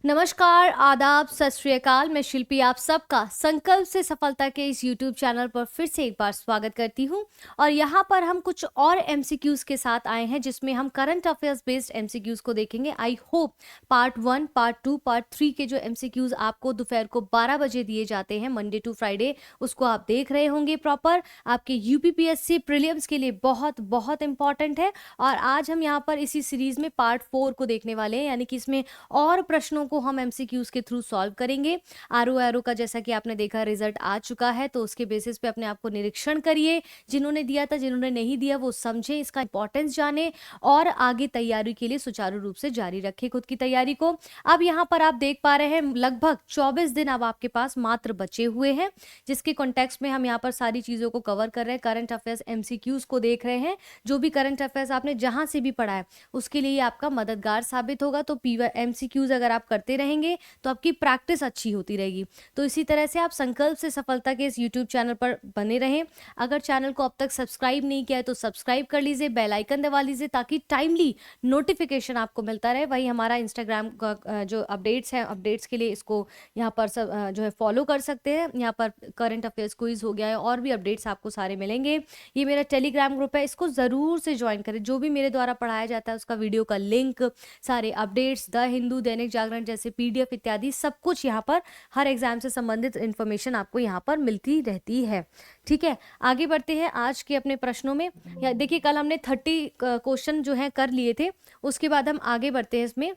नमस्कार, आदाब, सत श्री अकाल। मैं शिल्पी आप सबका संकल्प से सफलता के इस YouTube चैनल पर फिर से एक बार स्वागत करती हूं। और यहाँ पर हम कुछ और MCQs के साथ आए हैं जिसमें हम करंट अफेयर्स बेस्ड MCQs को देखेंगे। I hope part 1, part 2, part 3 के जो MCQs आपको दोपहर को 12 बजे दिए जाते हैं मंडे टू फ्राइडे, उसको आप देख रहे होंगे प्रॉपर। आपके UPPSC प्रीलिम्स के लिए बहुत बहुत इंपॉर्टेंट है। और आज हम यहाँ पर इसी सीरीज में पार्ट 4 को देखने वाले हैं, यानी कि इसमें और प्रश्नों को हम MCQs के थ्रू सॉल्व करेंगे। आरओ का जैसा कि आपने देखा रिजल्ट आ चुका है, तो उसके बेसिस पे अपने आप को निरीक्षण करिए। जिन्होंने दिया था, जिन्होंने नहीं दिया, वो समझे, इसका इंपॉर्टेंस जाने और आगे तैयारी के लिए सुचारू रूप से जारी रखें खुद की तैयारी को। अब यहाँ पर आप देख पा रहे हैं लगभग 24 दिन अब आपके पास मात्र बचे हुए हैं, जिसके कॉन्टेक्स्ट में हम यहाँ पर सारी चीजों को कवर कर रहे हैं। करंट अफेयर्स MCQs को देख रहे हैं। जो भी करंट अफेयर्स आपने जहां से भी पढ़ा है उसके लिए आपका मददगार साबित होगा। तो MCQs अगर आप करते रहेंगे तो आपकी प्रैक्टिस अच्छी होती रहेगी। तो इसी तरह से आप संकल्प से सफलता के इस YouTube चैनल पर बने रहें। अगर चैनल को अब तक सब्सक्राइब नहीं किया है तो सब्सक्राइब कर लीजिए, बेल आइकन दबा लीजिए ताकि टाइमली नोटिफिकेशन आपको मिलता रहे। वही हमारा इंस्टाग्राम का जो अपडेट्स हैं, अपडेट्स के लिए इसको यहाँ पर सब जो है फॉलो कर सकते हैं। यहाँ पर करंट अफेयर्स क्विज हो गया है और भी अपडेट्स आपको सारे मिलेंगे। ये मेरा टेलीग्राम ग्रुप है, इसको ज़रूर से ज्वाइन करें। जो भी मेरे द्वारा पढ़ाया जाता है उसका वीडियो का लिंक, सारे अपडेट्स, द हिंदू, दैनिक जागरण जैसे PDF इत्यादि सब कुछ यहाँ पर हर एग्जाम से संबंधित इंफॉर्मेशन आपको यहाँ पर मिलती रहती है। ठीक है, आगे बढ़ते हैं आज के अपने प्रश्नों में। देखिए, कल हमने 30 क्वेश्चन जो है कर लिए थे। उसके बाद हम आगे बढ़ते हैं इसमें,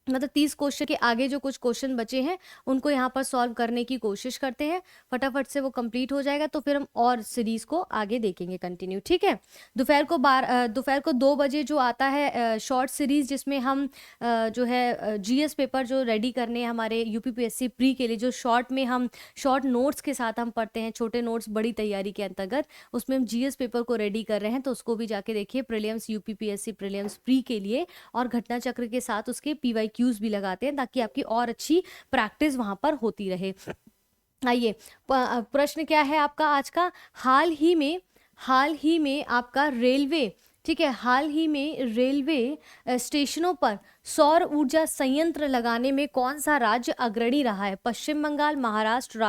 मतलब 30 क्वेश्चन के आगे जो कुछ क्वेश्चन बचे हैं उनको यहाँ पर सॉल्व करने की कोशिश करते हैं। फटाफट से वो कंप्लीट हो जाएगा तो फिर हम और सीरीज को आगे देखेंगे कंटिन्यू। ठीक है, दोपहर को 2 बजे जो आता है शॉर्ट सीरीज, जिसमें हम जो है GS पेपर जो रेडी करने हैं हमारे UPPSC प्री के लिए, जो शॉर्ट में हम शॉर्ट नोट्स के साथ हम पढ़ते हैं, छोटे नोट्स बड़ी तैयारी के अंतर्गत, उसमें हम GS पेपर को रेडी कर रहे हैं। तो उसको भी जाके देखिए, प्रीलिम्स UPPSC प्रीलिम्स प्री के लिए, और घटना चक्र के साथ उसके PYQs भी लगाते हैं ताकि आपकी और अच्छी प्रैक्टिस वहां पर होती रहे। आइए, प्रश्न क्या है आपका आज का। हाल ही में आपका रेलवे, ठीक है, हाल ही में रेलवे स्टेशनों पर सौर ऊर्जा संयंत्र लगाने में कौन सा राज्य अग्रणी रहा है। पश्चिम बंगाल, महाराष्ट्र,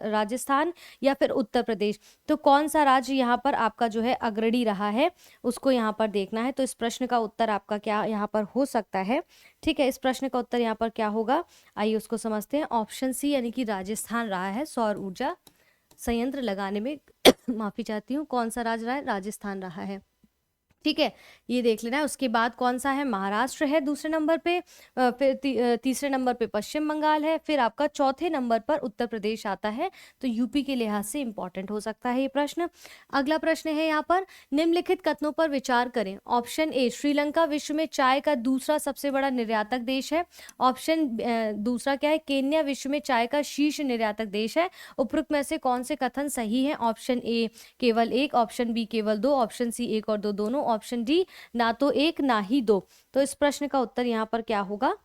राजस्थान या फिर उत्तर प्रदेश। तो कौन सा राज्य यहाँ पर आपका जो है अग्रणी रहा है, उसको यहाँ पर देखना है। तो इस प्रश्न का उत्तर आपका क्या यहाँ पर हो सकता है। ठीक है, इस प्रश्न का उत्तर यहाँ पर क्या होगा, आइए उसको समझते हैं। ऑप्शन सी यानी कि राजस्थान रहा है सौर ऊर्जा संयंत्र लगाने में। माफी चाहती हूँ, कौन सा राज्य रहा है, राजस्थान रहा है। ठीक है, ये देख लेना है। उसके बाद कौन सा है, महाराष्ट्र है दूसरे नंबर पे, फिर तीसरे नंबर पे पश्चिम बंगाल है, फिर आपका चौथे नंबर पर उत्तर प्रदेश आता है। तो यूपी के लिहाज से इंपॉर्टेंट हो सकता है ये प्रश्न। अगला प्रश्न है यहाँ पर, निम्नलिखित कथनों पर विचार करें। ऑप्शन ए, श्रीलंका विश्व में चाय का दूसरा सबसे बड़ा निर्यातक देश है। ऑप्शन दूसरा क्या है, केन्या विश्व में चाय का शीर्ष निर्यातक देश है। उपरोक्त में से कौन से कथन सही है। ऑप्शन ए केवल एक, ऑप्शन बी केवल दो, ऑप्शन सी एक और दो दोनों, ऑप्शन डी ना तो एक ना ही दो। तो इस प्रश्न का उत्तर यहाँ पर क्या होगा,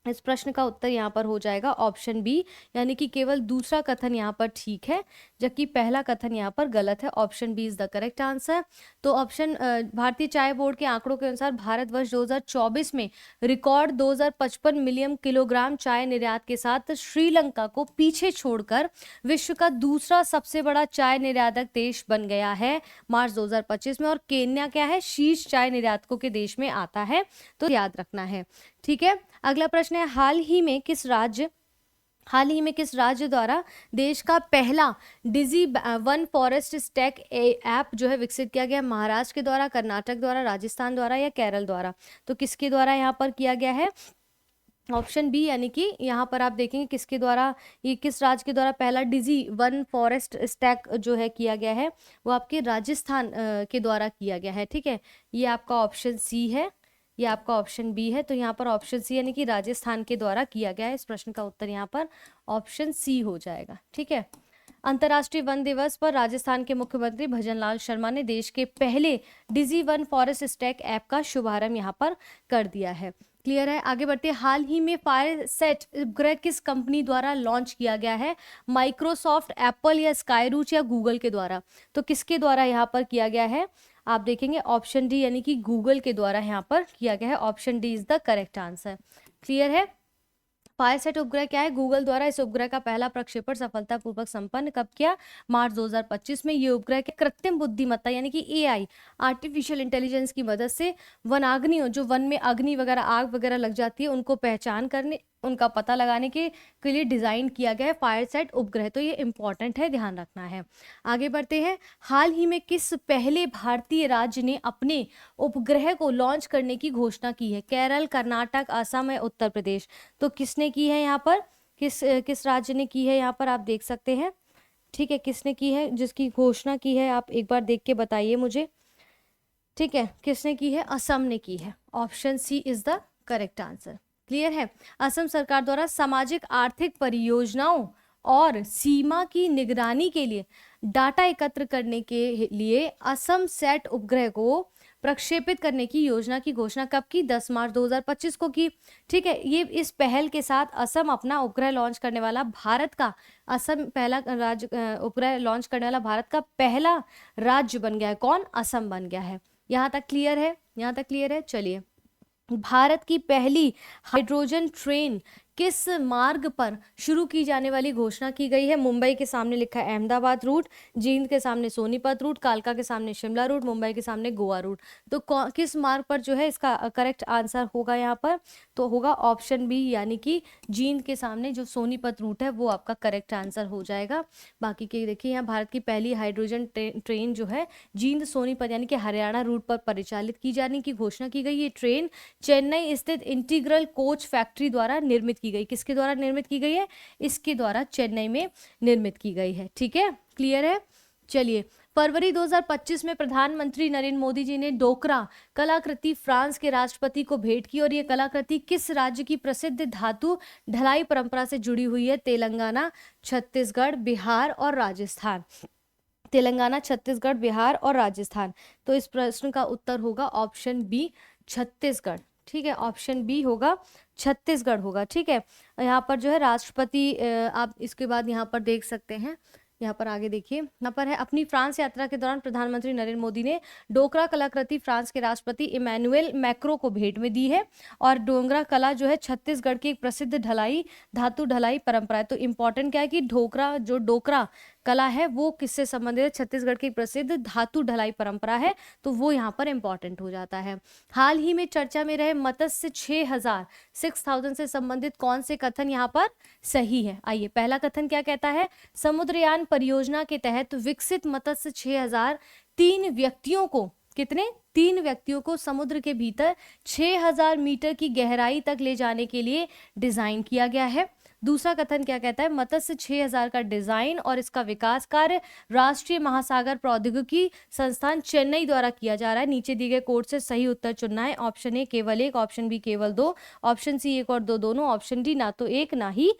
इस प्रश्न का उत्तर यहाँ पर हो जाएगा ऑप्शन बी, यानी कि केवल दूसरा कथन यहाँ पर ठीक है, जबकि पहला कथन यहाँ पर गलत है। Option B is the correct answer. तो ऑप्शन भारतीय चाय बोर्ड के आंकड़ों के अनुसार भारतवर्ष 2024 में रिकॉर्ड 2055 मिलियन किलोग्राम चाय निर्यात के साथ श्रीलंका को पीछे छोड़कर विश्व का दूसरा सबसे बड़ा चाय निर्यातक देश बन गया है मार्च 2025 में। और केन्या क्या है, शीर्ष चाय निर्यातकों के देश में आता है, तो याद रखना है। ठीक है, अगला प्रश्न है, हाल ही में किस राज्य द्वारा देश का पहला डिजी वन फॉरेस्ट स्टैक ऐप जो है विकसित किया गया। महाराष्ट्र के द्वारा, कर्नाटक द्वारा, राजस्थान द्वारा या केरल द्वारा। तो किसके द्वारा यहाँ पर किया गया है, ऑप्शन बी, यानी कि यहाँ पर आप देखेंगे किसके द्वारा, ये किस राज्य के द्वारा पहला डिजी वन फॉरेस्ट स्टैक जो है किया गया है, वो आपके राजस्थान के द्वारा किया गया है। ठीक है, ये आपका ऑप्शन सी है, ये आपका ऑप्शन बी है। तो यहाँ पर ऑप्शन सी यानी कि राजस्थान के द्वारा किया गया है। इस प्रश्न का उत्तर यहाँ पर ऑप्शन सी हो जाएगा। ठीक है, अंतर्राष्ट्रीय वन दिवस पर राजस्थान के मुख्यमंत्री भजनलाल शर्मा ने देश के पहले डिजी वन फॉरेस्ट स्टैक ऐप का शुभारंभ यहाँ पर कर दिया है। क्लियर है, आगे बढ़ते हैं। हाल ही में फायर सेट उपग्रह किस कंपनी द्वारा लॉन्च किया गया है, माइक्रोसॉफ्ट, एप्पल या स्काईरूट या गूगल के द्वारा। तो किसके द्वारा यहाँ पर किया गया है, आप देखेंगे ऑप्शन डी यानी कि गूगल के द्वारा यहाँ पर किया गया है। Option D is the correct answer. Clear है, फायरसेट उपग्रह क्या है? गूगल द्वारा इस उपग्रह का पहला प्रक्षेपण सफलतापूर्वक संपन्न कब किया? मार्च 2025 में। ये उपग्रह के कृत्रिम बुद्धिमत्ता यानी कि एआई, आर्टिफिशियल इंटेलिजेंस की मदद से वनाग्नियों, जो वन में अग्नि वगैरह, आग वगैरह लग जाती है, उनको पहचान करने, उनका पता लगाने के लिए डिजाइन किया गया है फायरसेट उपग्रह। तो ये इंपॉर्टेंट है, ध्यान रखना है। आगे बढ़ते हैं। हाल ही में किस पहले भारतीय राज्य ने अपने उपग्रह को लॉन्च करने की घोषणा की है? केरल, कर्नाटक, असम या उत्तर प्रदेश? तो किसने की है यहाँ पर? किस राज्य ने की है यहाँ पर, आप देख सकते हैं। ठीक है, किसने की है, जिसकी घोषणा की है, आप एक बार देख के बताइए मुझे। ठीक है, किसने की है? असम ने की है। Option C is the correct answer. Clear है? असम सरकार द्वारा सामाजिक आर्थिक परियोजनाओं और सीमा की निगरानी के लिए डाटा एकत्र करने के लिए असम सेट उपग्रह को प्रक्षेपित करने की योजना की घोषणा कब की? 10 मार्च 2025 को की। ठीक है, ये इस पहल के साथ असम अपना उपग्रह लॉन्च करने वाला भारत का, असम पहला राज्य, उपग्रह लॉन्च करने वाला भारत का पहला राज्य बन गया है। कौन? असम बन गया है। यहाँ तक क्लियर है? यहाँ तक क्लियर है? चलिए, भारत की पहली हाइड्रोजन ट्रेन किस मार्ग पर शुरू की जाने वाली घोषणा की गई है? मुंबई के सामने लिखा है अहमदाबाद रूट, जींद के सामने सोनीपत रूट, कालका के सामने शिमला रूट, मुंबई के सामने गोवा रूट। तो किस मार्ग पर जो है इसका करेक्ट आंसर होगा यहाँ पर? तो होगा ऑप्शन बी, यानी कि जींद के सामने जो सोनीपत रूट है वो आपका करेक्ट आंसर हो जाएगा। बाकी के देखिए, यहाँ भारत की पहली हाइड्रोजन ट्रेन जो है जींद सोनीपत यानी कि हरियाणा रूट पर परिचालित की जाने की घोषणा की गई। ये ट्रेन चेन्नई स्थित इंटीग्रल कोच फैक्ट्री द्वारा निर्मित की गई। किसके द्वारा निर्मित की गई है? इसके द्वारा चेन्नई में निर्मित की गई है। ठीक है, क्लियर है? चलिए, फरवरी 2025 में प्रधानमंत्री नरेंद्र मोदी जी ने डोकरा कलाकृति फ्रांस के राष्ट्रपति को भेंट की और ये कलाकृति किस राज्य की प्रसिद्ध धातु ढलाई परंपरा से जुड़ी हुई है? तेलंगाना, छत्तीसगढ़, बिहार और राजस्थान। तेलंगाना, छत्तीसगढ़, बिहार और राजस्थान। तो इस प्रश्न का उत्तर होगा ऑप्शन बी, छत्तीसगढ़। ठीक है, ऑप्शन बी होगा छत्तीसगढ़ होगा। ठीक है, यहाँ पर जो है राष्ट्रपति, आप इसके बाद यहाँ पर देख सकते हैं, यहाँ पर आगे देखिए, यहाँ पर है अपनी फ्रांस यात्रा के दौरान प्रधानमंत्री नरेंद्र मोदी ने डोकरा कलाकृति फ्रांस के राष्ट्रपति इमैनुएल मैक्रो को भेंट में दी है। और डोंगरा कला जो है छत्तीसगढ़ की एक प्रसिद्ध धातु ढलाई परंपरा है। तो इंपॉर्टेंट क्या है कि डोकरा कला है वो किससे संबंधित है? छत्तीसगढ़ की प्रसिद्ध धातु ढलाई परंपरा है, तो वो यहाँ पर इंपॉर्टेंट हो जाता है। हाल ही में चर्चा में रहे मत्स्य 6000 से संबंधित कौन से कथन यहाँ पर सही है? आइए, पहला कथन क्या कहता है? समुद्रयान परियोजना के तहत विकसित मत्स्य 6000 3 व्यक्तियों को, कितने? 3 व्यक्तियों को समुद्र के भीतर 6000 मीटर की गहराई तक ले जाने के लिए डिजाइन किया गया है। दूसरा कथन क्या कहता है? मत्स्य 6000 का डिजाइन और इसका विकास कार्य राष्ट्रीय महासागर प्रौद्योगिकी संस्थान चेन्नई द्वारा किया जा रहा है। नीचे दिए गए कोड से सही उत्तर चुनना है। ऑप्शन ए केवल 1, ऑप्शन बी केवल 2, ऑप्शन सी 1 और 2 दोनों, ऑप्शन डी ना तो 1 ना ही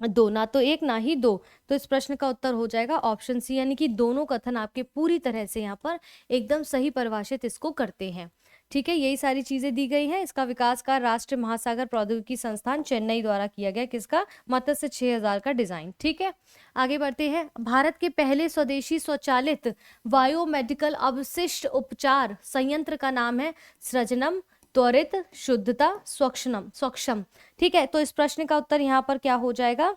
2, ना तो 1 ना ही 2। तो इस प्रश्न का उत्तर हो जाएगा ऑप्शन सी, यानी कि दोनों कथन आपके पूरी तरह से यहाँ पर एकदम सही परिभाषित इसको करते हैं। ठीक है, यही सारी चीजें दी गई हैं। इसका विकास कार्य राष्ट्रीय महासागर प्रौद्योगिकी संस्थान चेन्नई द्वारा किया गया। किसका? मत्स्य 6000 का डिजाइन। ठीक है, आगे बढ़ते हैं। भारत के पहले स्वदेशी स्वचालित बायोमेडिकल अवशिष्ट उपचार संयंत्र का नाम है सृजनम, त्वरित, शुद्धता, स्वक्षम। ठीक है, तो इस प्रश्न का उत्तर यहाँ पर क्या हो जाएगा?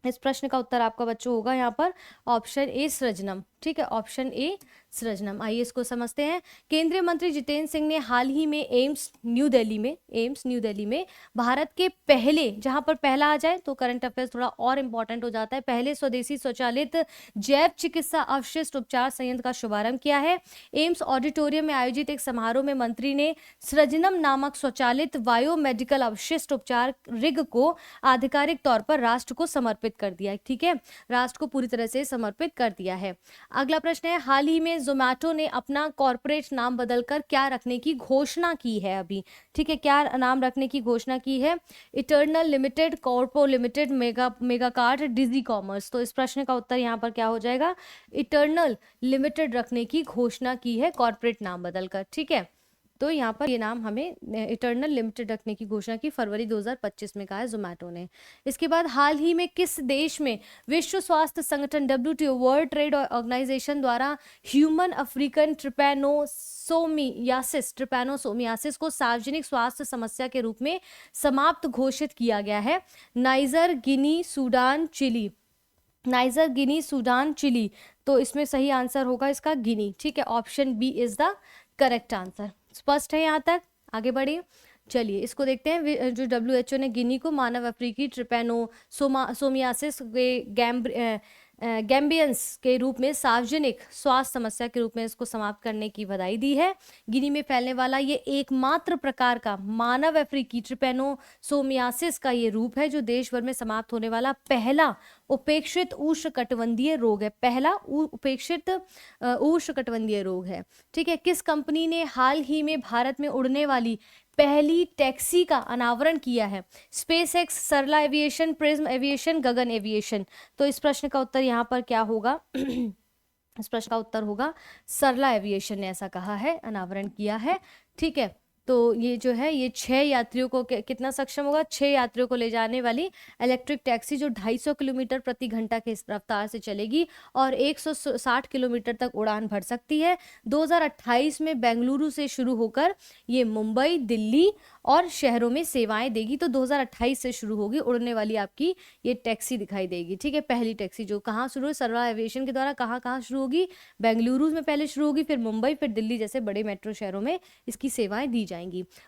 इस प्रश्न का उत्तर आपका बच्चों होगा यहाँ पर ऑप्शन ए, सृजनम। ठीक है, ऑप्शन ए, सृजनम। आइए इसको समझते हैं। केंद्रीय मंत्री जितेंद्र सिंह ने हाल ही में एम्स न्यू दिल्ली में भारत के पहले, जहां पर पहला आ जाए तो करंट अफेयर्स थोड़ा और इंपॉर्टेंट हो जाता है, पहले स्वदेशी स्वचालित जैव चिकित्सा अवशिष्ट उपचार संयंत्र का शुभारंभ किया है। एम्स ऑडिटोरियम में आयोजित एक समारोह में मंत्री ने सृजनम नामक स्वचालित बायोमेडिकल अवशिष्ट उपचार रिग को आधिकारिक तौर पर राष्ट्र को समर्पित कर दिया है। ठीक है, राष्ट्र को पूरी तरह से समर्पित कर दिया है। अगला प्रश्न है, हाल ही में जोमैटो ने अपना कॉर्पोरेट नाम बदलकर क्या रखने की घोषणा की है अभी? ठीक है, क्या नाम रखने की घोषणा की है? Eternal limited, Corpo limited, Mega cart, Digi commerce. तो इस प्रश्न का उत्तर यहाँ पर क्या हो जाएगा? इटर्नल लिमिटेड रखने की घोषणा की है कॉर्पोरेट नाम बदलकर। ठीक है, तो यहाँ पर ये नाम हमें इटर्नल लिमिटेड रखने की घोषणा की फरवरी 2025 में, कहा है जोमेटो ने। इसके बाद हाल ही में किस देश में विश्व स्वास्थ्य संगठन WTO वर्ल्ड ट्रेड ऑर्गेनाइजेशन द्वारा ह्यूमन अफ्रीकन ट्रिपैनोसोमियासिस को सार्वजनिक स्वास्थ्य समस्या के रूप में समाप्त घोषित किया गया है? Niger, Guinea, Sudan, Chile. Niger, Guinea, Sudan, Chile. तो इसमें सही आंसर होगा इसका गिनी। ठीक है, option B is the correct answer. स्पष्ट है यहाँ तक? आगे बढ़िए, चलिए इसको देखते हैं। जो WHO ने गिनी को मानव अफ्रीकी ट्रिपैनोसोमियासिस के गैम्बियंस के रूप में सार्वजनिक स्वास्थ्य समस्या के रूप में इसको समाप्त करने की बधाई दी है। गिनी में फैलने वाला ये एकमात्र प्रकार का मानव अफ्रीकी ट्रिपैनोसोमियासिस का ये रूप है जो देश भर में समाप्त होने वाला पहला उपेक्षित उष्णकटिबंधीय रोग है। पहला उपेक्षित उष्णकटिबंधीय रोग है। ठीक है, किस कंपनी ने हाल ही में भारत में उड़ने वाली पहली टैक्सी का अनावरण किया है? स्पेस एक्स, सरला एविएशन, प्रिज्म एविएशन, गगन एविएशन। तो इस प्रश्न का उत्तर यहाँ पर क्या होगा? इस प्रश्न का उत्तर होगा सरला एविएशन ने ऐसा कहा है, अनावरण किया है। ठीक है, तो ये जो है ये 6 यात्रियों को कितना सक्षम होगा? 6 यात्रियों को ले जाने वाली इलेक्ट्रिक टैक्सी जो 250 किलोमीटर प्रति घंटा के रफ्तार से चलेगी और 160 किलोमीटर तक उड़ान भर सकती है। 2028 में बेंगलुरु से शुरू होकर ये मुंबई, दिल्ली और शहरों में सेवाएं देगी। तो 2028 से शुरू होगी उड़ने वाली आपकी ये टैक्सी दिखाई देगी। ठीक है, पहली टैक्सी जो कहाँ शुरू है? सरला एविएशन के द्वारा कहाँ कहाँ शुरू होगी? बेंगलुरु में पहले शुरू होगी, फिर मुंबई, फिर दिल्ली जैसे बड़े मेट्रो शहरों में इसकी सेवाएं दी जाएंगी।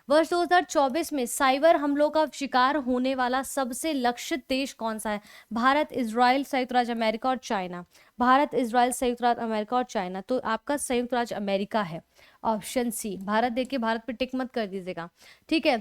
वर्ष 2024 में साइबर हमलों का शिकार होने वाला सबसे लक्षित देश कौन सा है? भारत, इजराइल, संयुक्त राज्य अमेरिका और चाइना। भारत, इजराइल, संयुक्त राज्य अमेरिका और चाइना। तो आपका संयुक्त राज्य अमेरिका है, ऑप्शन सी। भारत देख के भारत पे टिक मत कर दीजिएगा। ठीक है,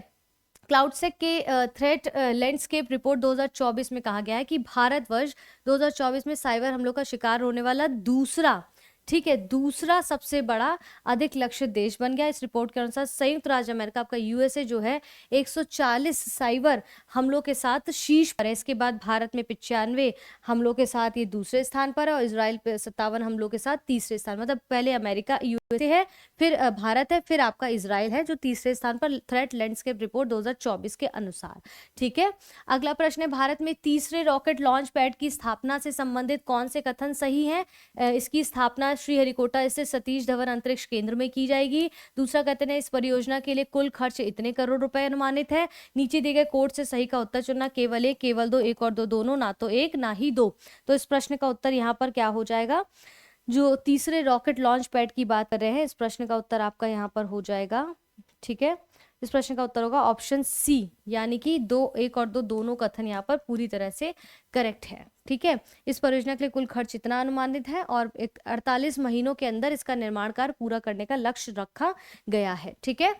क्लाउडसेक के थ्रेट लैंडस्केप रिपोर्ट 2024 में कहा गया है कि भारत वर्ष 2024 में साइबर हमलों का शिकार होने वाला दूसरा, ठीक है, दूसरा सबसे बड़ा अधिक लक्षित देश बन गया। इस रिपोर्ट के अनुसार संयुक्त राज्य अमेरिका, आपका USA जो है 140 साइबर हमलों के साथ शीर्ष पर है। इसके बाद भारत में 95 हमलों के साथ ये दूसरे स्थान पर है और इजराइल पे 57 हमलों के साथ तीसरे स्थान। मतलब पहले अमेरिका USA है, फिर भारत है, फिर आपका इजराइल है जो तीसरे स्थान पर थ्रेट लैंडस्केप रिपोर्ट 2024 के अनुसार। ठीक है, अगला प्रश्न है, भारत में तीसरे रॉकेट लॉन्च पैड की स्थापना से संबंधित कौन से कथन सही है? इसकी स्थापना श्रीहरिकोटा स्थित सतीश धवन अंतरिक्ष केंद्र में की जाएगी। दूसरा कहते हैं इस परियोजना के लिए कुल खर्च इतने करोड़ रुपए अनुमानित है। नीचे दिए गए कोड से सही का उत्तर चुनना, केवल एक, केवल दो, एक और दो, दोनों, ना तो एक ना ही दो। तो इस प्रश्न का उत्तर यहाँ पर क्या हो जाएगा? जो तीसरे रॉकेट लॉन्च पैड की बात कर रहे हैं, इस प्रश्न का उत्तर आपका यहाँ पर हो जाएगा। ठीक है, इस प्रश्न का उत्तर होगा ऑप्शन सी, यानी कि दो, एक और दो, दोनों कथन यहाँ पर पूरी तरह से करेक्ट है। ठीक है, इस परियोजना के लिए कुल खर्च इतना अनुमानित है और 48 महीनों के अंदर इसका निर्माण कार्य पूरा करने का लक्ष्य रखा गया है। ठीक है,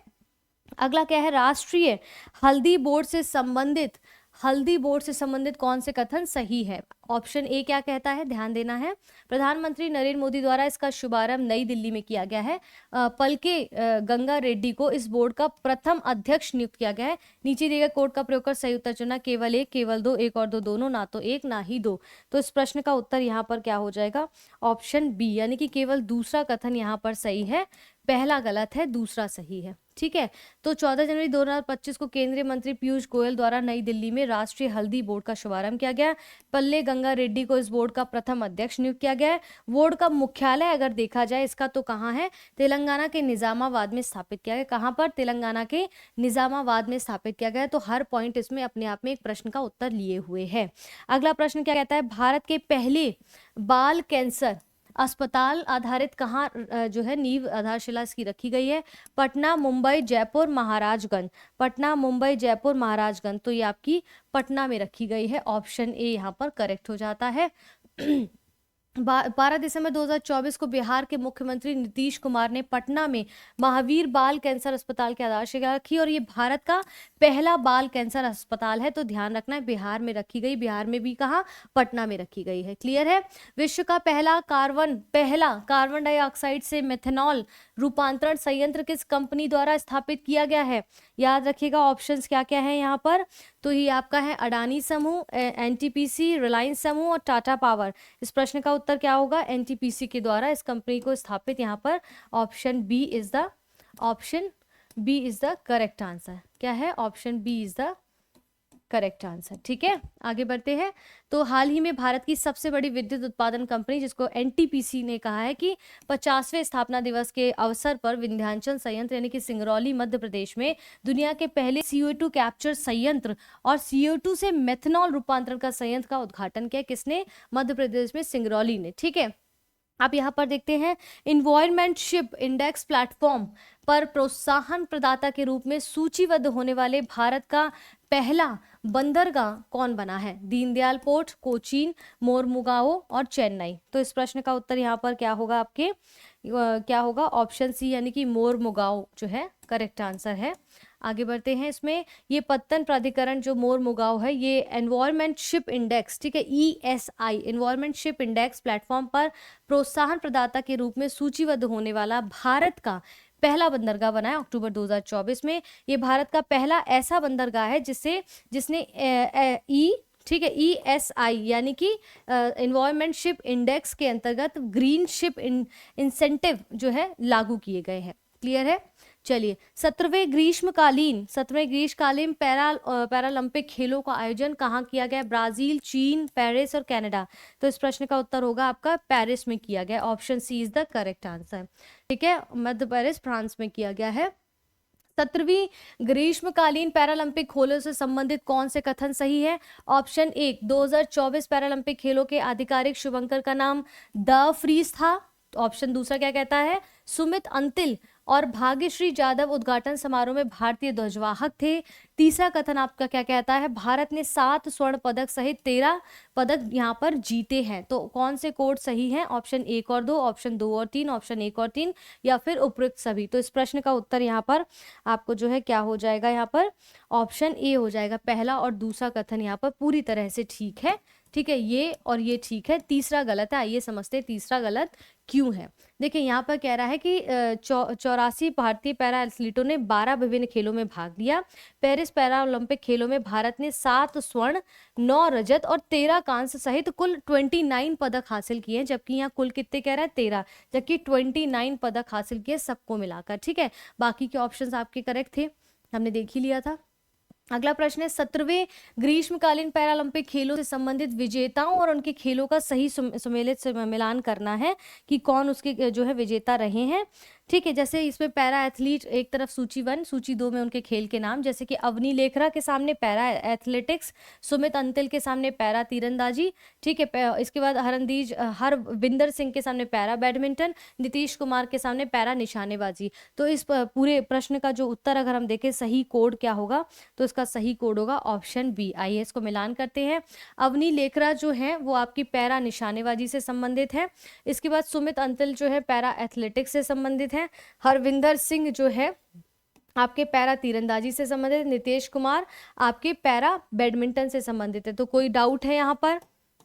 अगला क्या है? राष्ट्रीय हल्दी बोर्ड से संबंधित कौन से कथन सही है? ऑप्शन ए क्या कहता है, ध्यान देना है। प्रधानमंत्री नरेंद्र मोदी द्वारा इसका शुभारंभ नई दिल्ली में किया गया है। पलके गंगा रेड्डी को इस बोर्ड का प्रथम अध्यक्ष नियुक्त किया गया है। नीचे दिए गए कोड का प्रयोग कर सही उत्तर चुना, केवल एक, केवल दो, एक और दो, दोनों, ना तो एक ना ही दो। तो इस प्रश्न का उत्तर यहाँ पर क्या हो जाएगा? ऑप्शन बी, यानी कि केवल दूसरा कथन यहाँ पर सही है, पहला गलत है, दूसरा सही है। ठीक है, तो 14 जनवरी 2025 को केंद्रीय मंत्री पीयूष गोयल द्वारा नई दिल्ली में राष्ट्रीय हल्दी बोर्ड का शुभारंभ किया गया। पल्ले गंगा रेड्डी को इस बोर्ड का प्रथम अध्यक्ष नियुक्त किया गया है। बोर्ड का मुख्यालय अगर देखा जाए इसका तो कहाँ है? तेलंगाना के निजामाबाद में स्थापित किया गया। कहाँ पर? तेलंगाना के निजामाबाद में स्थापित किया गया। तो हर पॉइंट इसमें अपने आप में एक प्रश्न का उत्तर लिए हुए है। अगला प्रश्न क्या कहता है? भारत के पहले बाल कैंसर अस्पताल आधारित कहाँ जो है नींव आधारशिला इसकी रखी गई है? पटना, मुंबई, जयपुर, महाराजगंज। पटना, मुंबई, जयपुर, महाराजगंज। तो ये आपकी पटना में रखी गई है। ऑप्शन ए यहाँ पर करेक्ट हो जाता है। 12 दिसंबर 2024 को बिहार के मुख्यमंत्री नीतीश कुमार ने पटना में महावीर बाल कैंसर अस्पताल की आधारशिला रखी और ये भारत का पहला बाल कैंसर अस्पताल है। तो ध्यान रखना है, बिहार में रखी गई। बिहार में भी कहाँ? पटना में रखी गई है। क्लियर है? विश्व का पहला कार्बन डाइऑक्साइड से मेथनॉल रूपांतरण संयंत्र किस कंपनी द्वारा स्थापित किया गया है? याद रखिएगा, ऑप्शंस क्या क्या है यहाँ पर। तो ये आपका है अडानी समूह, NTPC, रिलायंस समूह और टाटा पावर। इस प्रश्न का उत्तर क्या होगा? NTPC के द्वारा इस कंपनी को स्थापित यहाँ पर option B is the option B is the correct answer. क्या है? Option B is the correct answer. ठीक है, आगे बढ़ते हैं। तो हाल ही में भारत की सबसे बड़ी विद्युत उत्पादन कंपनी, जिसको एनटीपीसी ने कहा है कि 50वें स्थापना दिवस के अवसर पर विंध्याचल संयंत्र यानी कि सिंगरौली मध्य प्रदेश में दुनिया के पहले CO2 कैप्चर संयंत्र और CO2 से मेथनॉल रूपांतरण का संयंत्र का उद्घाटन किया। किसने? मध्य प्रदेश में सिंगरौली ने। ठीक है, आप यहाँ पर देखते हैं इन्वायरमेंटशिप इंडेक्स प्लेटफॉर्म पर प्रोत्साहन प्रदाता के रूप में सूचीबद्ध होने वाले भारत का पहला बंदरगाह कौन बना है? दीनदयाल पोर्ट, कोचीन, मोरमुगाओ और चेन्नई। तो इस प्रश्न का उत्तर यहाँ पर क्या होगा आपके? क्या होगा? ऑप्शन सी यानी कि मोरमुगाओ जो है करेक्ट आंसर है। आगे बढ़ते हैं। इसमें ये पत्तन प्राधिकरण जो मोरमुगाओ है, ये एनवायरमेंटशिप इंडेक्स, ठीक है, ESI एनवायरमेंटशिप इंडेक्स प्लेटफॉर्म पर प्रोत्साहन प्रदाता के रूप में सूचीबद्ध होने वाला भारत का पहला बंदरगाह बना है अक्टूबर 2024 में। ये भारत का पहला ऐसा बंदरगाह है जिसने ठीक है ESI यानी कि एनवायरमेंटशिप इंडेक्स के अंतर्गत ग्रीन शिप इंसेंटिव जो है लागू किए गए हैं। क्लियर है? चलिए, 17वें ग्रीष्मकालीन पैरालंपिक खेलों का आयोजन कहाँ किया गया? ब्राजील, चीन, पेरिस और कनाडा। तो इस प्रश्न का उत्तर होगा आपका पेरिस में किया गया। Option C is the correct answer. ठीक है, मध्य पेरिस फ्रांस में किया गया है। 17वीं ग्रीष्मकालीन पैरालंपिक खेलों से संबंधित कौन से कथन सही है? ऑप्शन 1, 2024 पैरालंपिक खेलों के आधिकारिक शुभंकर का नाम द फ्रीज था। ऑप्शन दूसरा क्या कहता है? सुमित अंतिल और भाग्यश्री जाधव उद्घाटन समारोह में भारतीय ध्वजवाहक थे। तीसरा कथन आपका क्या कहता है? भारत ने 7 स्वर्ण पदक सहित 13 पदक यहाँ पर जीते हैं। तो कौन से कोड सही हैं? ऑप्शन 1 और 2, ऑप्शन 2 और 3, ऑप्शन 1 और 3 या फिर उपयुक्त सभी। तो इस प्रश्न का उत्तर यहाँ पर आपको जो है क्या हो जाएगा? यहाँ पर ऑप्शन ए हो जाएगा। पहला और दूसरा कथन यहाँ पर पूरी तरह से ठीक है। ठीक है, ये और ये ठीक है, तीसरा गलत है। आइए समझते हैं तीसरा गलत क्यों है। देखिए, यहाँ पर कह रहा है कि 84 भारतीय पैरा एथलीटों ने 12 विभिन्न खेलों में भाग लिया। पेरिस पैरा ओलंपिक खेलों में भारत ने 7 स्वर्ण, 9 रजत और 13 कांस्य सहित कुल 29 पदक हासिल किए हैं। जबकि यहाँ कुल कितने कह रहा है? 13, जबकि 29 पदक हासिल किए सबको मिलाकर। ठीक है, बाकी के ऑप्शन आपके करेक्ट थे, हमने देख ही लिया था। अगला प्रश्न है 17वें ग्रीष्मकालीन पैरालंपिक खेलों से संबंधित विजेताओं और उनके खेलों का सही सुमेलित मिलान करना है कि कौन उसके जो है विजेता रहे हैं। ठीक है, जैसे इसमें पैरा एथलीट एक तरफ सूची 1, सूची 2 में उनके खेल के नाम, जैसे कि अवनी लेखरा के सामने पैरा एथलेटिक्स, सुमित अंतिल के सामने पैरा तीरंदाजी। ठीक है, इसके बाद हरविंदर सिंह के सामने पैरा बैडमिंटन, नीतीश कुमार के सामने पैरा निशानेबाजी। तो इस पूरे प्रश्न का जो उत्तर अगर हम देखें सही कोड क्या होगा, तो इसका सही कोड होगा ऑप्शन बी। आइए इसको मिलान करते हैं। अवनी लेखरा जो है वो आपकी पैरा निशानेबाजी से संबंधित है। इसके बाद सुमित अंतिल जो है पैरा एथलेटिक्स से संबंधित है। हरविंदर सिंह जो है आपके पैरा तीरंदाजी से संबंधित, नीतीश कुमार आपके पैरा बैडमिंटन से संबंधित है। तो कोई डाउट है यहाँ पर?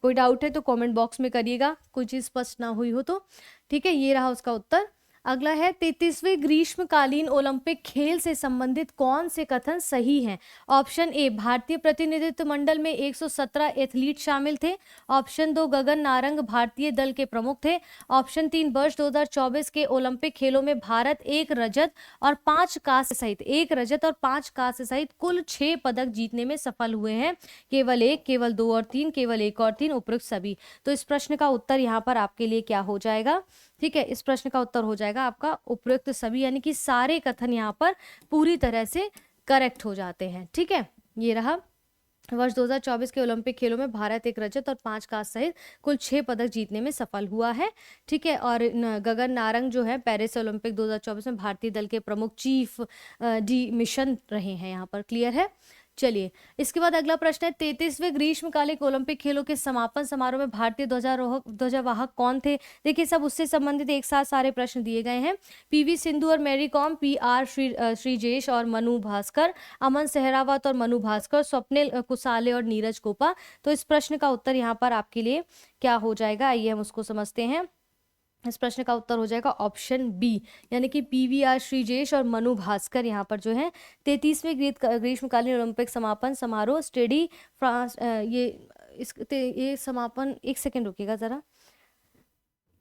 कोई डाउट है तो कमेंट बॉक्स में करिएगा, कोई चीज स्पष्ट ना हुई हो तो। ठीक है, ये रहा उसका उत्तर। अगला है 33वें ग्रीष्मकालीन ओलंपिक खेल से संबंधित कौन से कथन सही हैं? ऑप्शन ए, भारतीय प्रतिनिधित्व मंडल में 117 एथलीट शामिल थे। ऑप्शन 2, गगन नारंग भारतीय दल के प्रमुख थे। ऑप्शन 3, वर्ष 2024 के ओलंपिक खेलों में भारत 1 रजत और 5 कांस्य सहित कुल 6 पदक जीतने में सफल हुए हैं। केवल 1, केवल 2 और 3, केवल 1 और 3, उपयुक्त सभी। तो इस प्रश्न का उत्तर यहाँ पर आपके लिए क्या हो जाएगा? ठीक है, इस प्रश्न का उत्तर हो जाएगा आपका उपयुक्त सभी, यानी कि सारे कथन यहाँ पर पूरी तरह से करेक्ट हो जाते हैं। ठीक है, ये रहा। वर्ष 2024 के ओलंपिक खेलों में भारत 1 रजत और 5 कांस्य सहित कुल 6 पदक जीतने में सफल हुआ है। ठीक है, और गगन नारंग जो है पेरिस ओलंपिक 2024 में भारतीय दल के प्रमुख चीफ डी मिशन रहे हैं यहाँ पर। क्लियर है? चलिए, इसके बाद अगला प्रश्न है 33वें ग्रीष्मकालीन ओलंपिक खेलों के समापन समारोह में भारतीय ध्वजवाहक कौन थे? देखिए, सब उससे संबंधित एक साथ सारे प्रश्न दिए गए हैं। पीवी सिंधु और मैरी कॉम, PR श्रीजेश और मनु भास्कर, अमन सहरावत और मनु भास्कर, स्वप्निल कुसाले और नीरज कोपा। तो इस प्रश्न का उत्तर यहाँ पर आपके लिए क्या हो जाएगा? आइए हम उसको समझते हैं। इस प्रश्न का उत्तर हो जाएगा ऑप्शन बी, यानी कि PVR श्रीजेश और मनु भास्कर यहाँ पर जो है 33वें ग्रीष्मकालीन ओलंपिक समापन समारोह स्टेडी फ्रांस ये समापन, एक सेकेंड रुकिएगा जरा।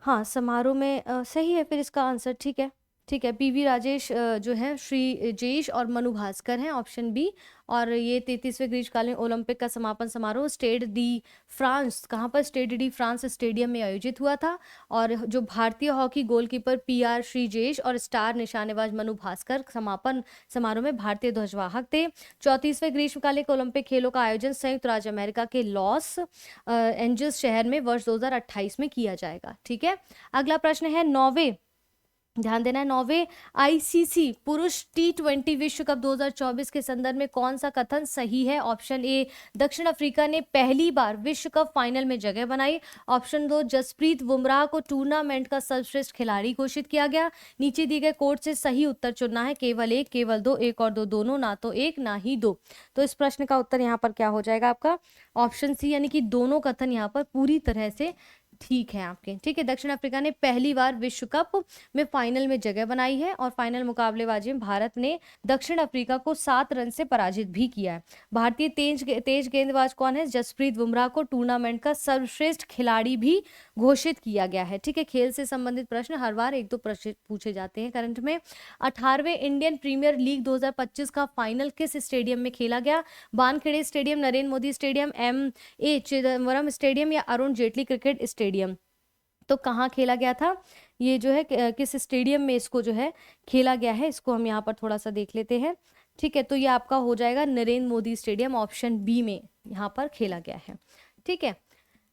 हाँ, समारोह में सही है फिर इसका आंसर। ठीक है, ठीक है, पीवी राजेश जो है, श्री जेश और मनु भास्कर हैं, ऑप्शन बी। और ये 33वें ग्रीष्मकालीन ओलंपिक का समापन समारोह स्टेड डी फ्रांस, कहाँ पर, स्टेड डी फ्रांस स्टेडियम में आयोजित हुआ था। और जो भारतीय हॉकी गोलकीपर पीआर श्रीजेश और स्टार निशानेबाज मनु भास्कर समापन समारोह में भारतीय ध्वजवाहक थे। 34वें ग्रीष्मकालीन ओलंपिक खेलों का आयोजन संयुक्त राज्य अमेरिका के लॉस एंजल्स शहर में वर्ष 2028 में किया जाएगा। ठीक है, अगला प्रश्न है नौवे, ध्यान देना है, नौवे आईसीसी पुरुष टी20 विश्व कप 2024 के संदर्भ में कौन सा कथन सही है? ऑप्शन ए, दक्षिण अफ्रीका ने पहली बार विश्व कप फाइनल में जगह बनाई। ऑप्शन दो, जसप्रीत बुमराह को टूर्नामेंट का सर्वश्रेष्ठ खिलाड़ी घोषित किया गया। नीचे दिए गए कोड से सही उत्तर चुनना है, केवल एक, केवल दो, एक और दो, दोनों, ना तो एक ना ही दो। तो इस प्रश्न का उत्तर यहाँ पर क्या हो जाएगा आपका? ऑप्शन सी, यानी कि दोनों कथन यहाँ पर पूरी तरह से ठीक है आपके। ठीक है, दक्षिण अफ्रीका ने पहली बार विश्व कप में फाइनल में जगह बनाई है और फाइनल मुकाबलेबाजी में भारत ने दक्षिण अफ्रीका को 7 रन से पराजित भी किया है। भारतीय तेज गेंदबाज कौन है? जसप्रीत बुमराह को टूर्नामेंट का सर्वश्रेष्ठ खिलाड़ी भी घोषित किया गया है। ठीक है, खेल से संबंधित प्रश्न हर बार एक दो प्रश्न पूछे जाते हैं करंट में। 18वें इंडियन प्रीमियर लीग 2025 का फाइनल किस स्टेडियम में खेला गया? वानखेड़े स्टेडियम, नरेंद्र मोदी स्टेडियम, ए चिदम्बरम स्टेडियम या अरुण जेटली क्रिकेट स्टेडियम? तो कहाँ खेला गया था ये जो है, किस स्टेडियम में इसको जो है खेला गया है, इसको हम यहाँ पर थोड़ा सा देख लेते हैं। ठीक है, तो ये आपका हो जाएगा Narendra Modi stadium, option B में यहाँ पर खेला गया है। ठीक है,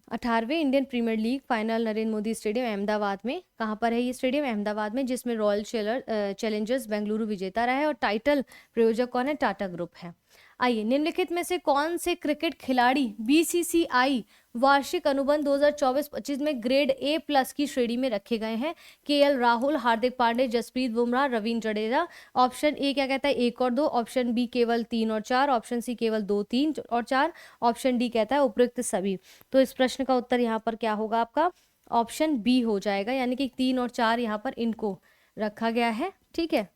18वें Indian premier league final Narendra Modi stadium Ahmedabad में, कहाँ पर है ये स्टेडियम? अहमदाबाद में, जिसमें रॉयल चैलेंजर्स बेंगलुरु विजेता रहा है और टाइटल प्रायोजक कौन है? टाटा ग्रुप है। आइए, निम्नलिखित में से कौन से क्रिकेट खिलाड़ी बीसीसीआई वार्षिक अनुबंध 2024-25 में ग्रेड A+ की श्रेणी में रखे गए हैं? K L Rahul, Hardik Pandya, Jasprit Bumrah, Ravindra Jadeja. Option A क्या कहता है? 1 और 2। ऑप्शन बी केवल 3 और 4। ऑप्शन सी केवल 2, 3 और 4। ऑप्शन डी कहता है उपयुक्त सभी। तो इस प्रश्न का उत्तर यहाँ पर क्या होगा आपका? ऑप्शन बी हो जाएगा, यानी कि 3 और 4 यहाँ पर इनको रखा गया है। ठीक है,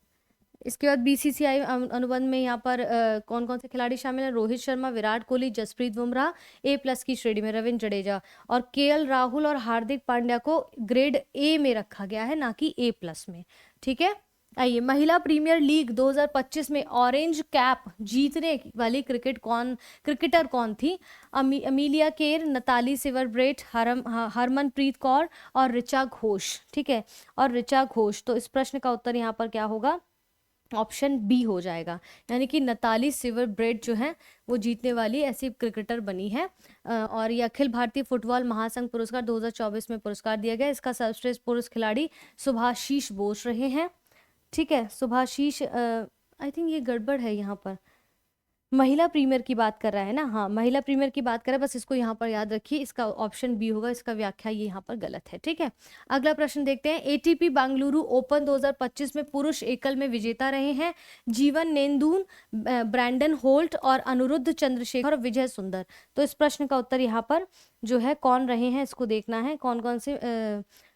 इसके बाद बीसीसीआई अनुबंध में यहाँ पर कौन कौन से खिलाड़ी शामिल हैं? रोहित शर्मा, विराट कोहली, जसप्रीत बुमराह, A+ की श्रेणी में रविंद्र जडेजा, और केएल राहुल और हार्दिक पांड्या को ग्रेड A में रखा गया है, ना कि A+ में। ठीक है, आइए, महिला प्रीमियर लीग 2025 में ऑरेंज कैप जीतने वाली क्रिकेटर कौन थी? अमीलिया केर, नताली सिवरब्रेट, हरमनप्रीत कौर और ऋचा घोष। ठीक है, और ऋचा घोष। तो इस प्रश्न का उत्तर यहाँ पर क्या होगा? ऑप्शन बी हो जाएगा, यानी कि नताली सिवरब्रेट जो है वो जीतने वाली ऐसी क्रिकेटर बनी है। और ये अखिल भारतीय फुटबॉल महासंघ पुरस्कार 2024 में पुरस्कार दिया गया। इसका सर्वश्रेष्ठ पुरुष खिलाड़ी सुभाशीष बोस रहे हैं। ठीक है, सुभाशीष, आई थिंक ये गड़बड़ है यहाँ पर, महिला प्रीमियर की बात कर रहा है ना? हाँ, महिला प्रीमियर की बात कर रहा है, बस इसको यहाँ पर याद रखिए, इसका ऑप्शन बी होगा, इसका व्याख्या ये यहाँ पर गलत है। ठीक है, अगला प्रश्न देखते हैं। एटीपी बेंगलुरु ओपन 2025 में पुरुष एकल में विजेता रहे हैं जीवन नेंदून, ब्रैंडन होल्ट और अनिरुद्ध चंद्रशेखर और विजय सुंदर। तो इस प्रश्न का उत्तर यहाँ पर जो है कौन रहे हैं, इसको देखना है कौन कौन से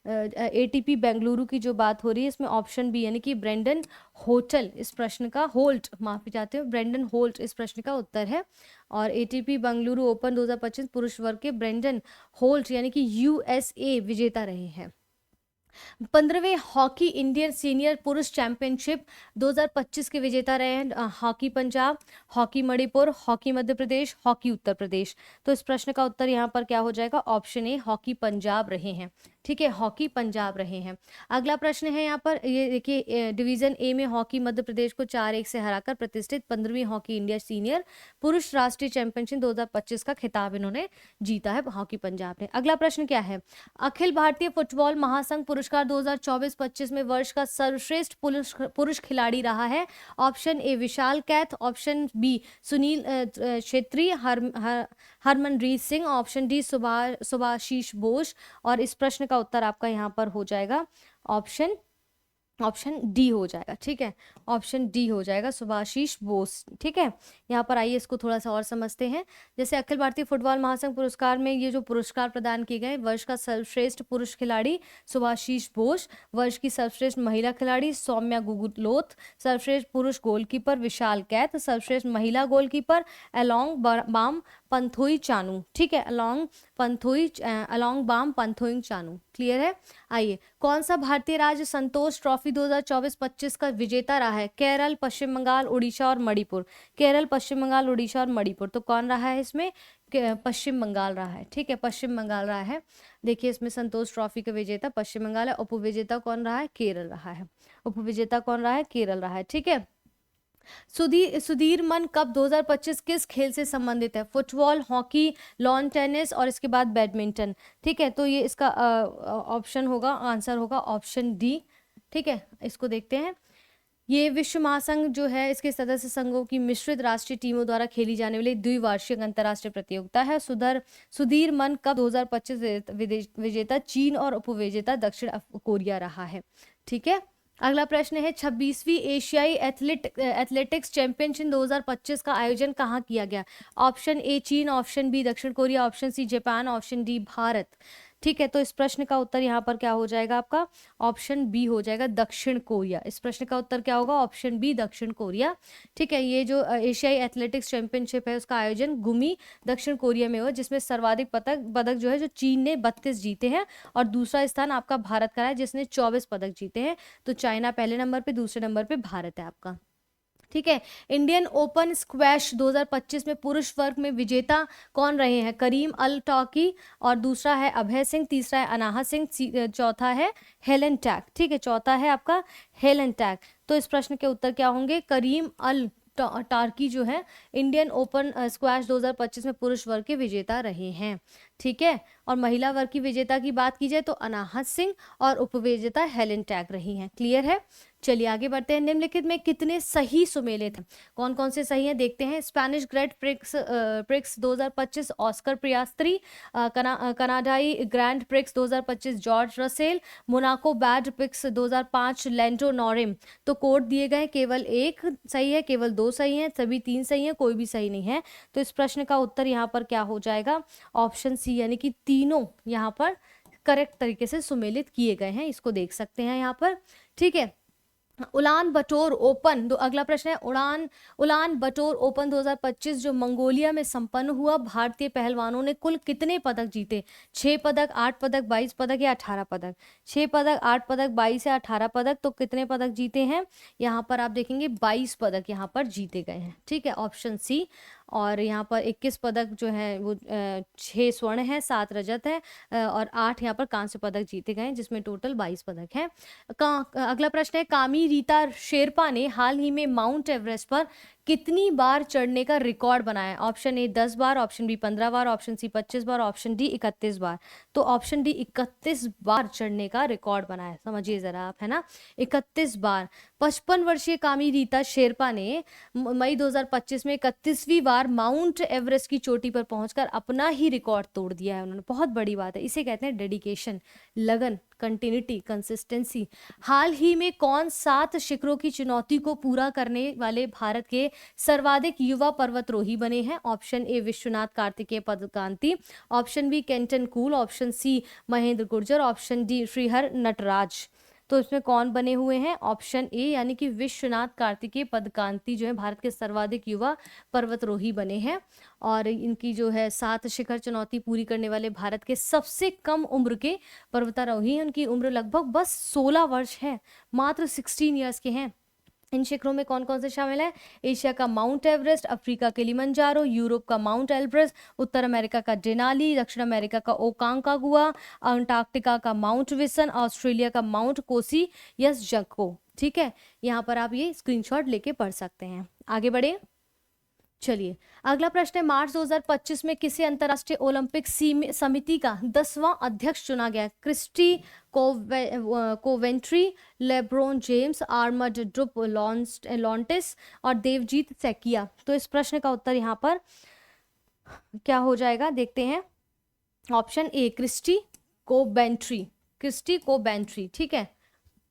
एटीपी बेंगलुरु की जो बात हो रही है, इसमें ऑप्शन बी, यानी कि ब्रेंडन होटल, इस प्रश्न का होल्ट, माफी चाहते हो, ब्रेंडन होल्ट इस प्रश्न का उत्तर है। और एटीपी बेंगलुरु ओपन 2025 पुरुष वर्ग के ब्रेंडन होल्ट यानी कि यूएसए विजेता रहे हैं। 15वें हॉकी इंडियन सीनियर पुरुष चैंपियनशिप 2025 के विजेता रहे हैं hockey Punjab, hockey Manipur, hockey Madhya Pradesh, hockey Uttar Pradesh. तो इस प्रश्न का उत्तर यहाँ पर क्या हो जाएगा? ऑप्शन ए, हॉकी पंजाब रहे हैं। ठीक है, हॉकी पंजाब रहे हैं। अगला प्रश्न है यहाँ पर, ये देखिए, डिवीजन ए में हॉकी मध्य प्रदेश को 4-1 से हराकर प्रतिष्ठित 15वीं हॉकी इंडिया सीनियर पुरुष राष्ट्रीय चैंपियनशिप 2025 का खिताब इन्होंने जीता है, हॉकी पंजाब ने। अगला प्रश्न क्या है? अखिल भारतीय फुटबॉल महासंघ पुरस्कार 2024-25 में वर्ष का सर्वश्रेष्ठ पुरुष खिलाड़ी रहा है। Option A Vishal Kaith, option B Sunil Chhetri, Harmanpreet Singh, option D Subhashish Bose. और इस प्रश्न का उत्तर आपका यहाँ पर हो जाएगा ऑप्शन डी हो जाएगा। ठीक है, ऑप्शन डी हो जाएगा, सुभाशीष बोस। ठीक है, यहाँ पर आइए इसको थोड़ा सा और समझते हैं। जैसे अखिल भारतीय फुटबॉल महासंघ पुरस्कार में ये जो पुरस्कार प्रदान किए गए, वर्ष का सर्वश्रेष्ठ पुरुष खिलाड़ी सुभाशीष बोस, वर्ष की सर्वश्रेष्ठ महिला खिलाड़ी सौम्या गुगुलोथ, सर्वश्रेष्ठ पुरुष गोलकीपर विशाल कैथ, सर्वश्रेष्ठ महिला गोलकीपर एलोंग बाम पंथोई चानू, ठीक है, अलोंग बाम पंथोई चानू। क्लियर है। आइए, कौन सा भारतीय राज्य संतोष ट्रॉफी 2024-25 का विजेता रहा है? केरल, पश्चिम बंगाल, उड़ीसा और मणिपुर। केरल, पश्चिम बंगाल, उड़ीसा और मणिपुर। तो कौन रहा है इसमें? पश्चिम बंगाल रहा है, ठीक है, पश्चिम बंगाल रहा है। देखिए इसमें संतोष ट्रॉफी का विजेता पश्चिम बंगाल है, उपविजेता कौन रहा है? केरल रहा है। उपविजेता कौन रहा है? केरल रहा है, ठीक है। सुधीर मन कप 2025 किस खेल से संबंधित है? फुटबॉल, हॉकी, लॉन टेनिस और इसके बाद बैडमिंटन, ठीक है। तो ये इसका ऑप्शन होगा, आंसर होगा ऑप्शन डी, ठीक है। इसको देखते हैं। ये विश्व महासंघ जो है इसके सदस्य संघों की मिश्रित राष्ट्रीय टीमों द्वारा खेली जाने वाली द्विवार्षिक अंतर्राष्ट्रीय प्रतियोगिता है। सुधीर मन कप 2025 विजेता चीन और उपविजेता दक्षिण कोरिया रहा है, ठीक है। अगला प्रश्न है 26वीं एशियाई एथलेटिक्स चैंपियनशिप 2025 का आयोजन कहाँ किया गया? ऑप्शन ए चीन, ऑप्शन बी दक्षिण Korea, option C Japan, option D Bharat, ठीक है। तो इस प्रश्न का उत्तर यहाँ पर क्या हो जाएगा आपका? ऑप्शन बी हो जाएगा, दक्षिण कोरिया। इस प्रश्न का उत्तर क्या होगा? ऑप्शन बी, दक्षिण कोरिया, ठीक है। ये जो एशियाई एथलेटिक्स चैंपियनशिप है उसका आयोजन गुमी दक्षिण कोरिया में हुआ, जिसमें सर्वाधिक पदक जो है जो चीन ने 32 जीते हैं और दूसरा स्थान आपका भारत का है जिसने 24 पदक जीते हैं। तो चाइना पहले नंबर पे, दूसरे नंबर पे भारत है आपका, ठीक है। इंडियन ओपन स्क्वैश 2025 में पुरुष वर्ग में विजेता कौन रहे हैं? करीम अल टॉकी और दूसरा है अभय सिंह, तीसरा है अनाहत सिंह, चौथा है हेलन टैक, ठीक है। चौथा है आपका हेलन टैक। तो इस प्रश्न के उत्तर क्या होंगे? करीम अल टार्की जो है इंडियन ओपन स्क्वैश 2025 में पुरुष वर्ग के विजेता रहे हैं, ठीक है। और महिला वर्ग की विजेता की बात की जाए तो अनाहत सिंह और उपविजेता हेलन टैग रही हैं। क्लियर है। चलिए आगे बढ़ते हैं। निम्नलिखित में कितने सही सुमेलित हैं? कौन कौन से सही हैं देखते हैं। Spanish grand prix 2025 Oscar Piastri, कनाडाई grand prix 2025 George Russell, Monaco बैड प्रिक्स 2005 लैंडो नॉरिम। तो कोड दिए गए, केवल एक सही है, केवल दो सही हैं, सभी तीन सही हैं, कोई भी सही नहीं है। तो इस प्रश्न का उत्तर यहाँ पर क्या हो जाएगा? ऑप्शन सी, यानी कि तीनों यहाँ पर करेक्ट तरीके से सुमेलित किए गए हैं। इसको देख सकते हैं यहाँ पर, ठीक है। उलान बटोर ओपन, अगला प्रश्न है उलान बटोर ओपन 2025 जो मंगोलिया में संपन्न हुआ, भारतीय पहलवानों ने कुल कितने पदक जीते? 6 पदक, 8 पदक, 22 पदक या 18 पदक? 6 पदक, 8 पदक, 22 या 18 पदक। तो कितने पदक जीते हैं यहाँ पर? आप देखेंगे 22 पदक यहाँ पर जीते गए हैं, ठीक है, ऑप्शन सी। और यहाँ पर 21 पदक जो है वो 6 स्वर्ण है, 7 रजत है और 8 यहाँ पर कांस्य पदक जीते गए हैं, जिसमें टोटल 22 पदक हैं। अगला प्रश्न है कामी रीता शेरपा ने हाल ही में माउंट एवरेस्ट पर कितनी बार चढ़ने का रिकॉर्ड बनाया? ऑप्शन ए 10 बार, ऑप्शन बी 15 बार, ऑप्शन सी 25 बार, ऑप्शन डी 31 बार। तो ऑप्शन डी 31 बार चढ़ने का रिकॉर्ड बनाया, समझिए जरा आप, है ना, 31 बार। 55 वर्षीय कामी रीता शेरपा ने मई 2025 में 31वीं बार माउंट एवरेस्ट की चोटी पर पहुंचकर अपना ही रिकॉर्ड तोड़ दिया है उन्होंने। बहुत बड़ी बात है, इसे कहते हैं डेडिकेशन, लगन, कंटिन्यूटी, कंसिस्टेंसी। हाल ही में कौन 7 शिखरों की चुनौती को पूरा करने वाले भारत के सर्वाधिक युवा पर्वतरोही बने हैं? Option A Vishwanath Kartikeya Padakanti, option B Kenton Cool, option C Mahendra Gurjar, option D Shrihar Natraj. तो इसमें कौन बने हुए हैं? ऑप्शन ए यानी कि विश्वनाथ कार्तिकेय पदकांति जो है भारत के सर्वाधिक युवा पर्वतरोही बने हैं। और इनकी जो है 7 शिखर चुनौती पूरी करने वाले भारत के सबसे कम उम्र के पर्वतारोही हैं। उनकी उम्र लगभग बस 16 वर्ष है, मात्र 16 ईयर्स के हैं। इन शिखरों में कौन कौन से शामिल है? एशिया का mount Everest, Africa Kilimanjaro, Europe का माउंट एल्ब्रस, उत्तर अमेरिका का डेनाली, दक्षिण अमेरिका का ओकांकागुआ, अंटार्कटिका का माउंट विसन, ऑस्ट्रेलिया का माउंट कोसी यसजको। ठीक है, यहाँ पर आप ये स्क्रीनशॉट लेके पढ़ सकते हैं। आगे बढ़े, चलिए अगला प्रश्न है मार्च 2025 में किसे अंतर्राष्ट्रीय ओलंपिक समिति का 10वां अध्यक्ष चुना गया? Kirsty Coventry, LeBron James, Armand Duplantis और देवजीत सैकिया। तो इस प्रश्न का उत्तर यहाँ पर क्या हो जाएगा देखते हैं। ऑप्शन ए क्रिस्टी कोवेंट्री, ठीक है,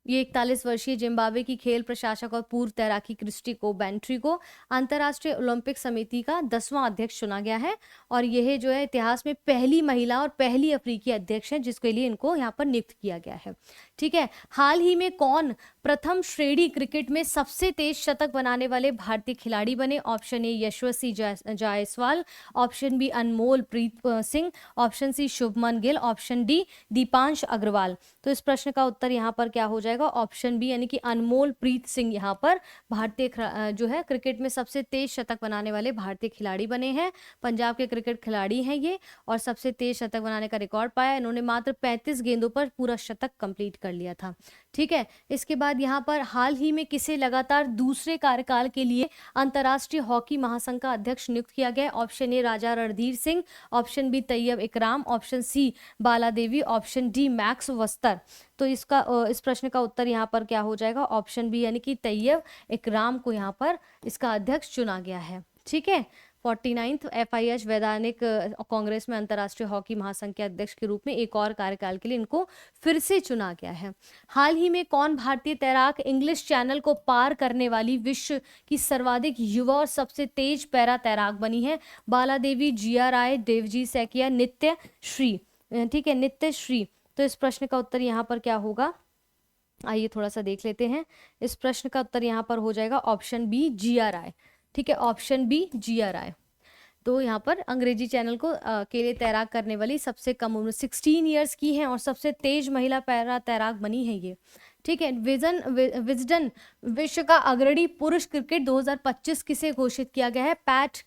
ये 41 वर्षीय जिम्बाब्वे की खेल प्रशासक और पूर्व तैराकी क्रिस्टी कोबेंट्री को अंतर्राष्ट्रीय ओलंपिक समिति का 10वां अध्यक्ष चुना गया है। और यह जो है इतिहास में पहली महिला और पहली अफ्रीकी अध्यक्ष है जिसके लिए इनको यहाँ पर नियुक्त किया गया है। ठीक है, हाल ही में कौन प्रथम श्रेणी क्रिकेट में सबसे तेज शतक बनाने वाले भारतीय खिलाड़ी बने? Option A Yashasvi Jaiswal, option B Anmol Preet Singh, option C Shubman Gill, option D Deepansh Agarwal. तो इस प्रश्न का उत्तर यहाँ पर क्या हो जाएगा? ऑप्शन बी यानी कि अनमोल प्रीत सिंह यहाँ पर भारतीय जो है क्रिकेट में सबसे तेज शतक बनाने वाले भारतीय खिलाड़ी बने हैं। पंजाब के क्रिकेट खिलाड़ी हैं ये और सबसे तेज शतक बनाने का रिकॉर्ड पाया। इन्होंने मात्र 35 गेंदों पर पूरा शतक कंप्लीट कर लिया था। ठीक है, इसके बाद यहाँ पर हाल ही में किसे लगातार दूसरे कार्यकाल के लिए अंतर्राष्ट्रीय हॉकी महासंघ का अध्यक्ष नियुक्त किया गया? Option A Raja Randhir Singh, option B Tayyab Ikram, option C Bala Devi, option D Max वस्तर। तो इस प्रश्न का उत्तर यहाँ पर क्या हो जाएगा? ऑप्शन बी यानी कि तैयब इकराम को यहाँ पर इसका अध्यक्ष चुना गया है। ठीक है, 49th FIH वैधानिक कांग्रेस में अंतर्राष्ट्रीय हॉकी महासंघ के अध्यक्ष के रूप में एक और कार्यकाल के लिए इनको फिर से चुना गया है। हाल ही में कौन भारतीय तैराक इंग्लिश चैनल को पार करने वाली विश्व की सर्वाधिक युवा और सबसे तेज पैरा तैराक बनी है? बाला देवी, जिया राय, देवजी सैकिया, नित्य श्री। ठीक है, नित्य श्री। तो इस प्रश्न का उत्तर यहाँ पर क्या होगा? आइए थोड़ा सा देख लेते हैं। इस प्रश्न का उत्तर यहाँ पर हो जाएगा ऑप्शन बी जिया राय। ठीक है, ऑप्शन बी जिया राय। तो यहाँ पर अंग्रेजी चैनल को के लिए तैराक करने वाली सबसे कम उम्र 16 इयर्स की है और सबसे तेज महिला पैरा तैराक बनी है ये। ठीक है, विजडन विश्व का अग्रणी पुरुष क्रिकेट 2025 किसे घोषित किया गया है? पैट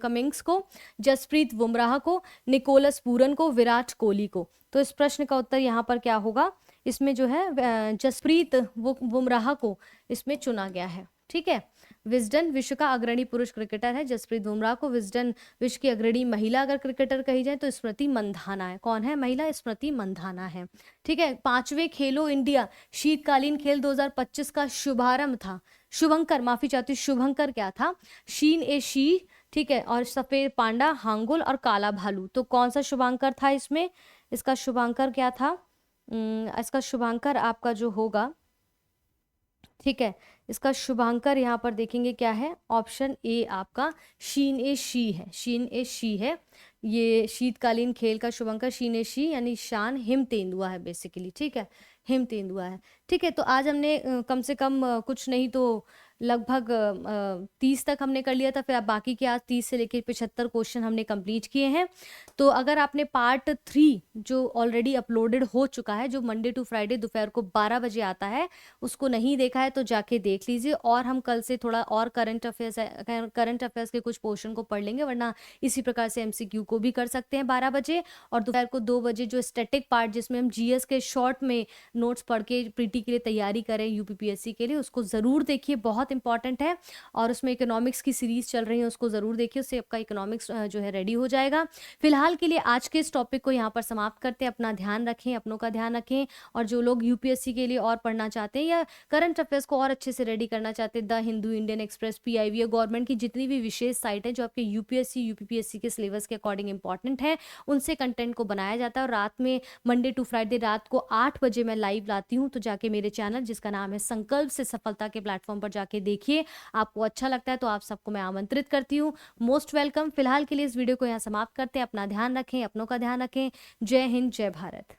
कमिंग्स को, जसप्रीत बुमराह को, निकोलस पूरन को, विराट कोहली को। तो इस प्रश्न का उत्तर यहाँ पर क्या होगा? इसमें जो है जसप्रीत बुमराह को इसमें चुना गया है। ठीक है, विजडन विश्व का अग्रणी पुरुष क्रिकेटर है जसप्रीत बुमराह को। विजडन विश्व की अग्रणी महिला अगर क्रिकेटर कही जाए तो स्मृति मंधाना है। कौन है महिला? स्मृति मंधाना है। ठीक है, 5वें खेलो इंडिया शीतकालीन खेल 2025 का शुभारंभ था। शुभंकर, माफी चाहती हूँ, शुभंकर क्या था? शीन ए शी, ठीक है, और सफेद पांडा, हांगुल और काला भालू। तो कौन सा शुभांकर था इसमें? इसका शुभांकर क्या था? इसका शुभांकर आपका जो होगा, ठीक है, इसका शुभांकर यहाँ पर देखेंगे क्या है? ऑप्शन ए आपका शीन ए शी है। शीन ए शी है ये शीतकालीन खेल का शुभांकर। शीन ए शी यानी शान हिम तेंदुआ है बेसिकली। ठीक है, हिम तेंदुआ है। ठीक है, तो आज हमने कम से कम कुछ नहीं तो लगभग 30 तक हमने कर लिया था। फिर आप बाकी के आज 30 से लेकर 75 क्वेश्चन हमने कंप्लीट किए हैं। तो अगर आपने पार्ट 3 जो ऑलरेडी अपलोडेड हो चुका है, जो मंडे टू फ्राइडे दोपहर को 12 बजे आता है, उसको नहीं देखा है तो जाके देख लीजिए। और हम कल से थोड़ा और करंट अफेयर्स के कुछ पोर्शन को पढ़ लेंगे, वरना इसी प्रकार से MCQ को भी कर सकते हैं 12 बजे। और दोपहर को 2 बजे जो स्टैटिक पार्ट जिसमें हम GS के शॉर्ट में नोट्स पढ़ के प्रीटी के लिए तैयारी करें UPPSC के लिए, उसको ज़रूर देखिए, बहुत इंपॉर्टेंट है। और उसमें इकोनॉमिक्स की सीरीज चल रही है, उसको ज़रूर देखिए, उससे आपका इकोनॉमिक्स जो है रेडी हो जाएगा। फिलहाल के लिए आज के इस टॉपिक को यहाँ पर समाप्त करते हैं। अपना ध्यान रखें, अपनों का ध्यान रखें। और जो लोग UPSC के लिए और पढ़ना चाहते हैं या करंट अफेयर्स को और अच्छे से रेडी करना चाहते हैं, the Hindu, Indian express, PIB, government की जितनी भी विशेष साइट है जो आपके UPSC UPPSC के सिलेबस के अकॉर्डिंग इंपॉर्टेंट है, उनसे कंटेंट को बनाया जाता है। और रात में मंडे टू फ्राइडे रात को 8 बजे मैं लाइव लाती हूँ। तो जाके मेरे चैनल जिसका नाम है संकल्प से सफलता के प्लेटफॉर्म पर जाके देखिए। आपको अच्छा लगता है तो आप सबको मैं आमंत्रित करती हूँ। Most welcome. फिलहाल के लिए इस वीडियो को यहाँ समाप्त करते हैं। अपना ध्यान रखें, अपनों का ध्यान रखें। जय हिंद, जय भारत।